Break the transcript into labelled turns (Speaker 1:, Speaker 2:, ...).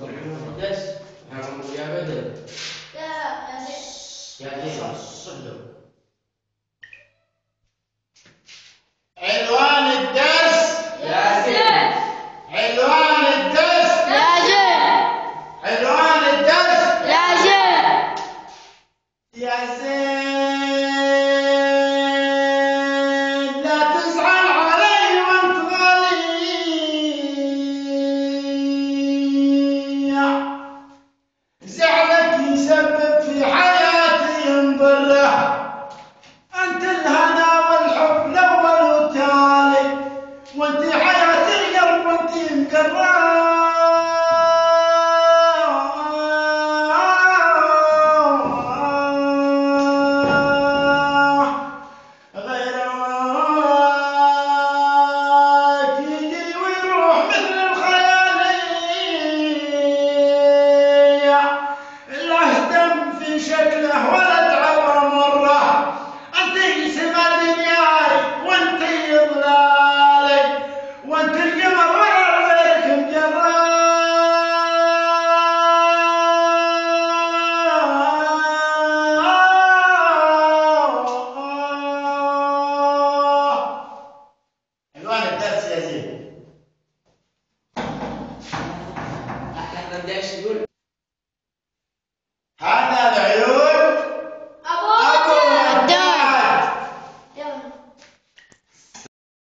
Speaker 1: مقدس يا بدر يا زين صدق
Speaker 2: عنوان الدرس
Speaker 1: يا زين
Speaker 2: عنوان الدرس عنوان الدرس يا زين لا تزعل علي وانت غالي زعلك يسبب في حياتي مضره انت الهنا والحب الاول والتالي وانت حياتي القلب وانت مقراه شكله ولد عبر مره انت سما دنياي وانت ضلالي وانت القمر ولا غيرك مجراه عنوان الدرس يا زين
Speaker 1: احنا بداش نقول